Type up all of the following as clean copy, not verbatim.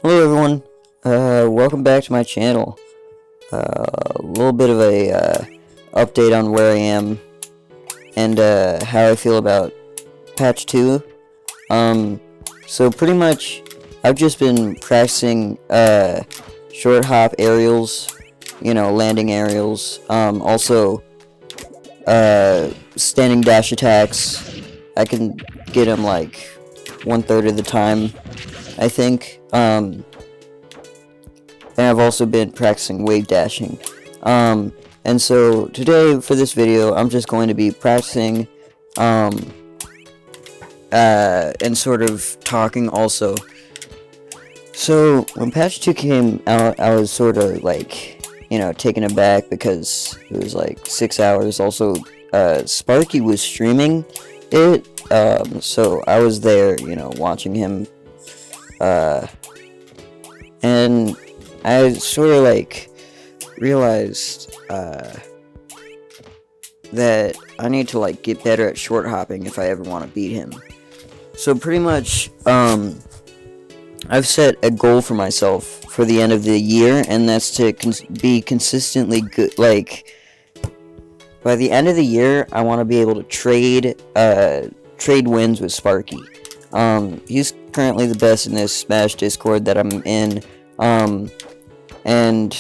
Hello everyone, welcome back to my channel. A little bit of a update on where I am and how I feel about patch 2. So pretty much I've just been practicing short hop aerials, landing aerials, also standing dash attacks. I can get them like 1/3 of the time, I think. And I've also been practicing wave dashing. And so today for this video, I'm just going to be practicing, and sort of talking also. So when patch 2 came out, I was sort of like, taken aback because it was like 6 hours. Also, Sparky was streaming it, so I was there, watching him, and I sort of like realized that I need to like get better at short hopping if I ever want to beat him. So pretty much I've set a goal for myself for the end of the year, and that's to be consistently good. Like by the end of the year, I want to be able to trade wins with Sparky. He's currently the best in this Smash Discord that I'm in. And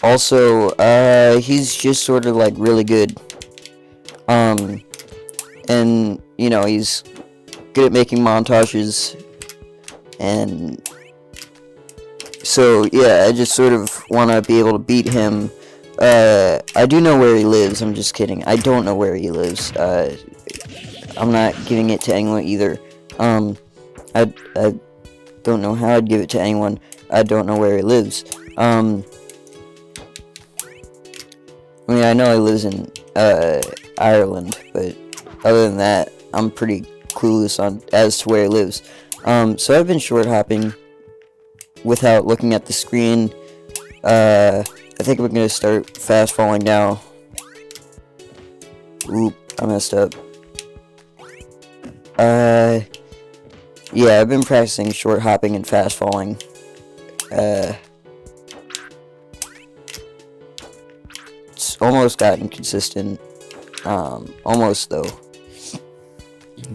also, he's just sort of like really good. And he's good at making montages. And so, yeah, I just sort of want to be able to beat him. I do know where he lives. I'm just kidding. I don't know where he lives. I'm not giving it to anyone either. I don't know how I'd give it to anyone. I don't know where he lives. I mean, I know he lives in Ireland, but other than that, I'm pretty clueless as to where he lives. So I've been short hopping without looking at the screen. I think we're gonna start fast falling now. Oop, I messed up. Yeah, I've been practicing short hopping and fast falling. It's almost gotten consistent. Almost though.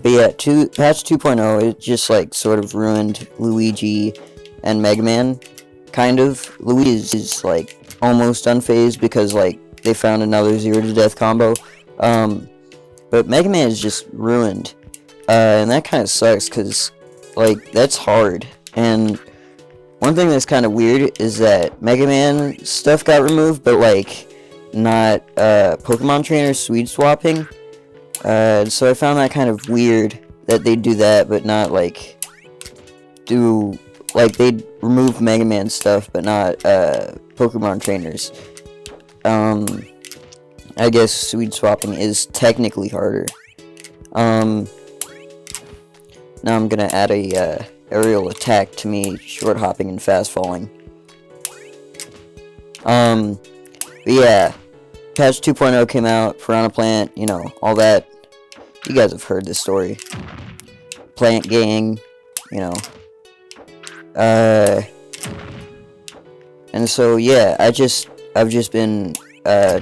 But yeah, patch 2.0, it just like sort of ruined Luigi and Mega Man. Kind of. Luigi is like almost unfazed because like they found another 0 to death combo. But Mega Man is just ruined. And that kind of sucks because like that's hard. And one thing that's kind of weird is that Mega Man stuff got removed, but like not Pokemon trainer sweet swapping. So I found that kind of weird that they do that, but not like they'd remove Mega Man stuff, but not Pokemon trainers. I guess sweet swapping is technically harder. Now I'm gonna add a aerial attack to me, short hopping and fast falling. But yeah, patch 2.0 came out, Piranha Plant, all that. You guys have heard this story. Plant Gang, and so yeah, I've just been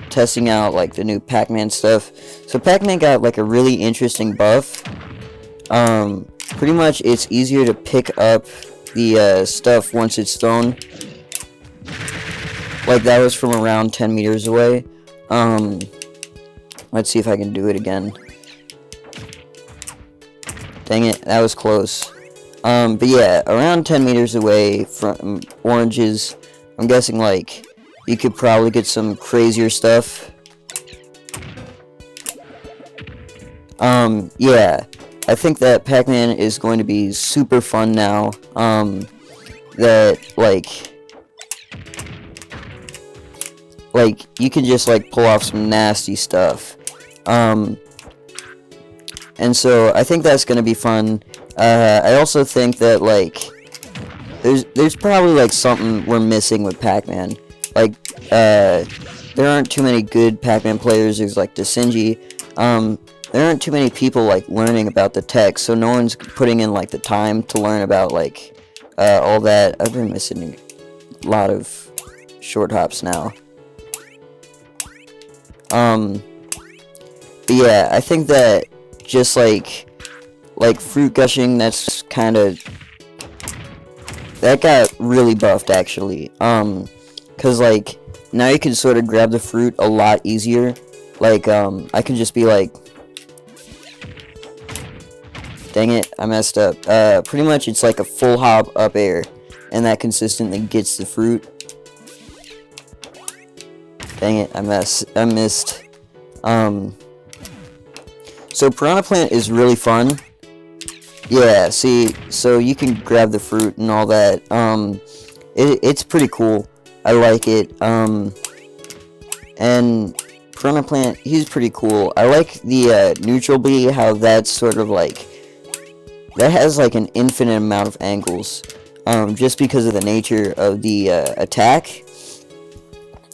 testing out like the new Pac-Man stuff. So Pac-Man got like a really interesting buff. Pretty much it's easier to pick up the stuff once it's thrown. Like that was from around 10 meters away. Let's see if I can do it again. Dang it, that was close. But yeah, around 10 meters away from oranges, I'm guessing like you could probably get some crazier stuff. Yeah, I think that Pac-Man is going to be super fun now. That like you can just like pull off some nasty stuff. And so I think that's gonna be fun. I also think that like there's probably like something we're missing with Pac-Man. Like there aren't too many good Pac-Man players. There's like Desinji. There aren't too many people like learning about the tech, so no one's putting in like the time to learn about like all that. I've been missing a lot of short hops now. But yeah, I think that just like fruit gushing, that's kind of, that got really buffed actually. Cause like now you can sort of grab the fruit a lot easier. Like I can just be like, dang it, I messed up. Pretty much it's like a full hop up air, and that consistently gets the fruit. Dang it, I missed. So Piranha Plant is really fun. Yeah, see, so you can grab the fruit and all that. It's pretty cool. I like it. And Piranha Plant, he's pretty cool. I like the neutral bee, how that's sort of like, that has like an infinite amount of angles. Just because of the nature of the attack.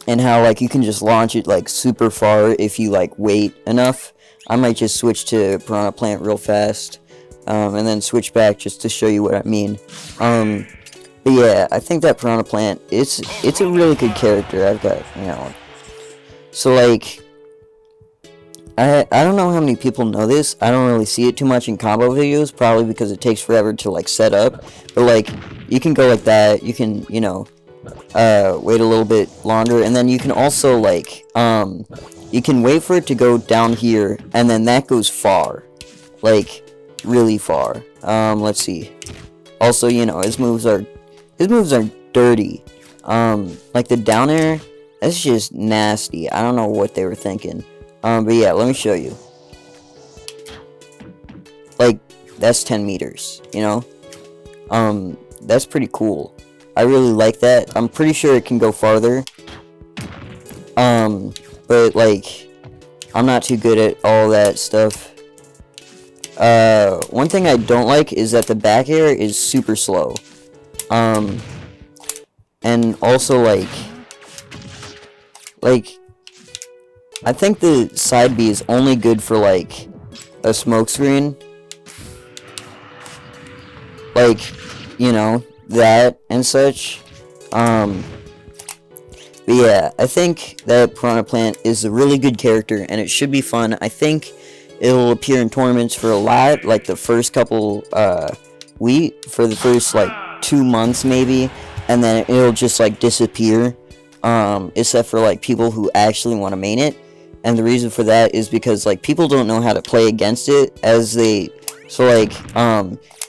And how like you can just launch it like super far if you like wait enough. I might just switch to Piranha Plant real fast. And then switch back just to show you what I mean. But yeah, I think that Piranha Plant, it's a really good character. I've got, you know. So like, I don't know how many people know this. I don't really see it too much in combo videos, probably because it takes forever to like set up. But like, you can go like that. You can, you know, wait a little bit longer, and then you can also like, you can wait for it to go down here, and then that goes far, like really far. Let's see. Also, you know, his moves are dirty. Like the down air, that's just nasty. I don't know what they were thinking. But yeah, let me show you. Like, that's 10 meters, you know? That's pretty cool. I really like that. I'm pretty sure it can go farther. But like, I'm not too good at all that stuff. One thing I don't like is that the back air is super slow. And also like, I think the side B is only good for like a smoke screen. Like, you know, that and such. But yeah, I think that Piranha Plant is a really good character, and it should be fun. I think it'll appear in tournaments for a lot, like the first couple, for the first like 2 months maybe, and then it'll just like disappear, except for like people who actually want to main it. And the reason for that is because like people don't know how to play against it so like,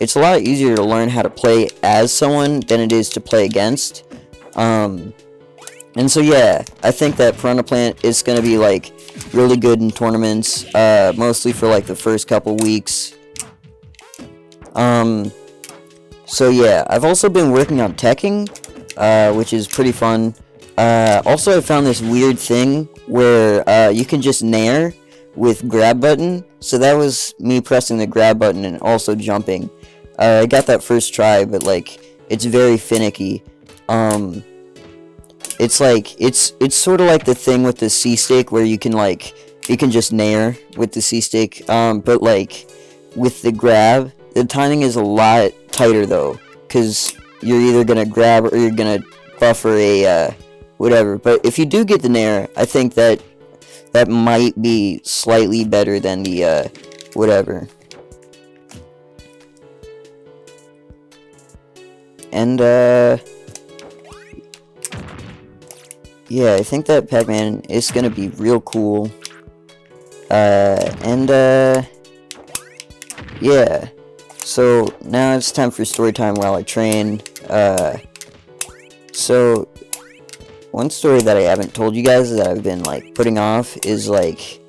it's a lot easier to learn how to play as someone than it is to play against. And so yeah, I think that Piranha Plant is going to be like really good in tournaments, mostly for like the first couple weeks. So yeah, I've also been working on teching, which is pretty fun. Also I found this weird thing where you can just nair with grab button. So that was me pressing the grab button and also jumping. I got that first try, but like it's very finicky. It's like it's sort of like the thing with the C stick where you can just nair with the C stick, but like with the grab, the timing is a lot tighter though, because you're either gonna grab or you're gonna buffer a whatever. But if you do get the nair, I think that might be slightly better than the whatever. And yeah, I think that Pac-Man is gonna be real cool. Yeah. So now it's time for story time while I train. So one story that I haven't told you guys that I've been like putting off is like,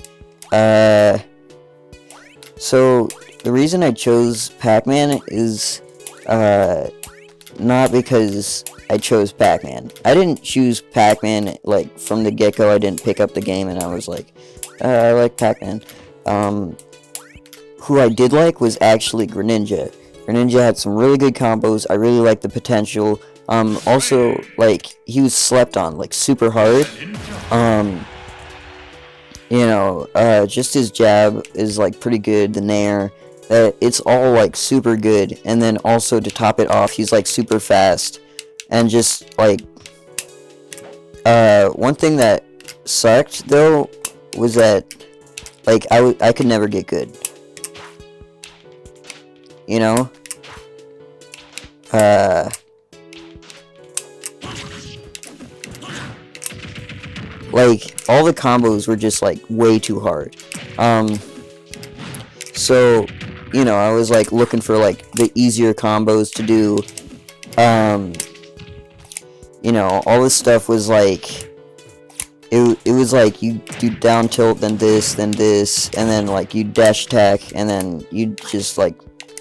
so the reason I chose Pac-Man is not because I chose Pac-Man. I didn't choose Pac-Man like from the get-go. I didn't pick up the game and I was like, I like Pac-Man. Who I did like was actually Greninja. Greninja had some really good combos. I really liked the potential. Also, like, he was slept on, like, super hard. You know, just his jab is, like, pretty good. The nair. that it's all like super good, and then also to top it off, he's like super fast, and just like one thing that sucked though was that like I could never get good, you know. Like all the combos were just like way too hard. So you know, I was like looking for like the easier combos to do. You know, all this stuff was like it was like you do down tilt, then this, and then like you dash attack, and then you just like,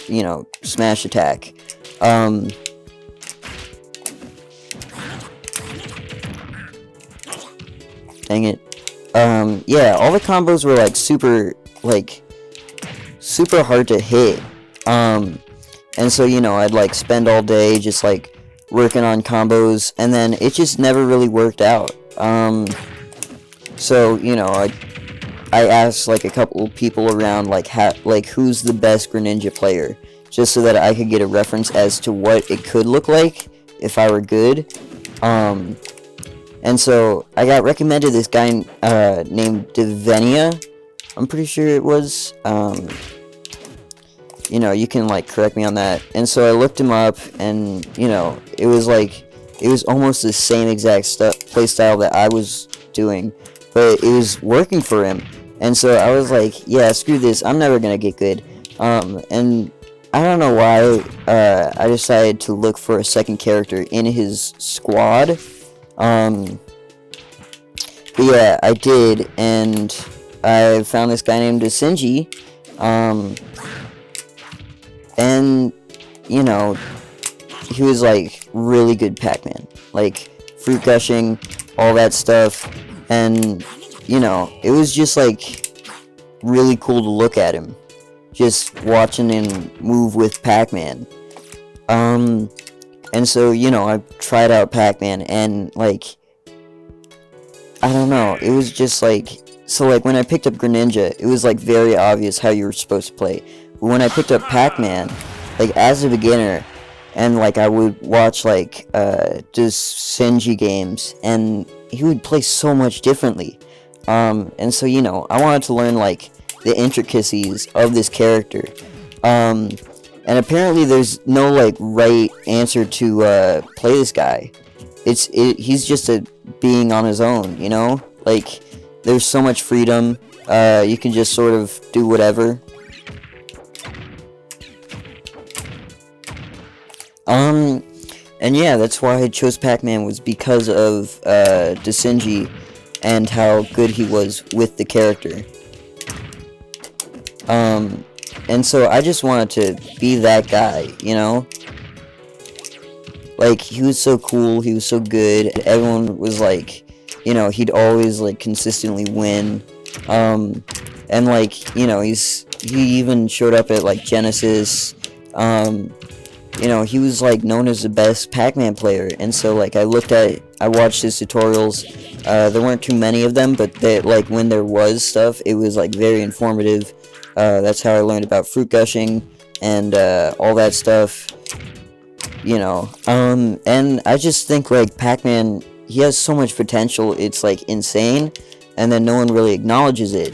you know, smash attack. Dang it. Yeah, all the combos were like super hard to hit. And so, you know, I'd like spend all day just like working on combos, and then it just never really worked out. So, you know, I asked like a couple people around like who's the best Greninja player, just so that I could get a reference as to what it could look like if I were good. And so I got recommended this guy named Devenia. I'm pretty sure it was. You know, you can like correct me on that. And so I looked him up, and you know, it was almost the same exact play style that I was doing, but it was working for him. And so I was like, yeah, screw this, I'm never gonna get good. And I don't know why I decided to look for a second character in his squad. But yeah, I did, and I found this guy named Sinji. And you know, he was like really good Pac-Man, like fruit gushing, all that stuff. And you know, it was just like really cool to look at him, just watching him move with Pac-Man. And so, you know, I tried out Pac-Man, and like, I don't know, it was just like, so like when I picked up Greninja, it was like very obvious how you were supposed to play. But when I picked up Pac-Man, like as a beginner, and like I would watch like just Senji games, and he would play so much differently. And so, you know, I wanted to learn like the intricacies of this character. And apparently there's no like right answer to play this guy. He's just a being on his own, you know? Like there's so much freedom. You can just sort of do whatever. And yeah, that's why I chose Pac-Man, was because of Desinji and how good he was with the character. And so I just wanted to be that guy, you know? Like, he was so cool, he was so good, everyone was like, you know, he'd always, like, consistently win. And, like, you know, he even showed up at, like, Genesis. You know, he was, like, known as the best Pac-Man player, and so, like, I watched his tutorials. There weren't too many of them, but like, when there was stuff, it was, like, very informative. That's how I learned about fruit gushing and all that stuff, you know. And I just think like Pac-Man, he has so much potential, it's like insane, and then no one really acknowledges it.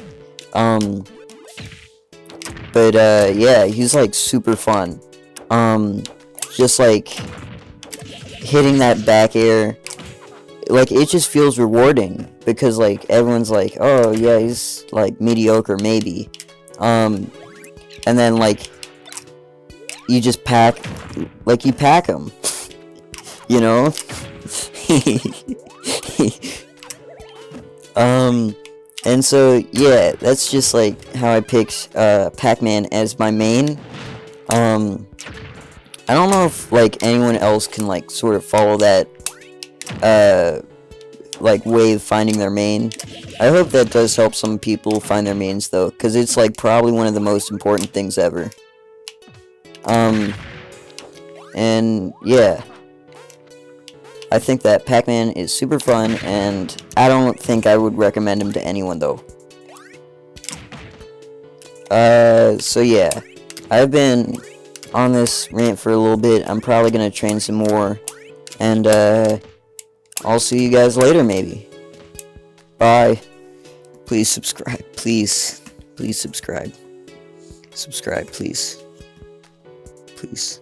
But yeah, he's like super fun. Just like hitting that back air, like it just feels rewarding, because like everyone's like, oh yeah, he's like mediocre maybe. And then like you just pack him, you know. And so yeah, that's just like how I picked Pac-Man as my main. I don't know if like anyone else can like sort of follow that like way of finding their main. I hope that does help some people find their mains though, because it's like probably one of the most important things ever. And yeah, I think that Pac-Man is super fun, and I don't think I would recommend him to anyone though. So yeah, I've been on this rant for a little bit. I'm probably gonna train some more, and I'll see you guys later, maybe. Bye. Please subscribe. Please subscribe. Subscribe, please. Please.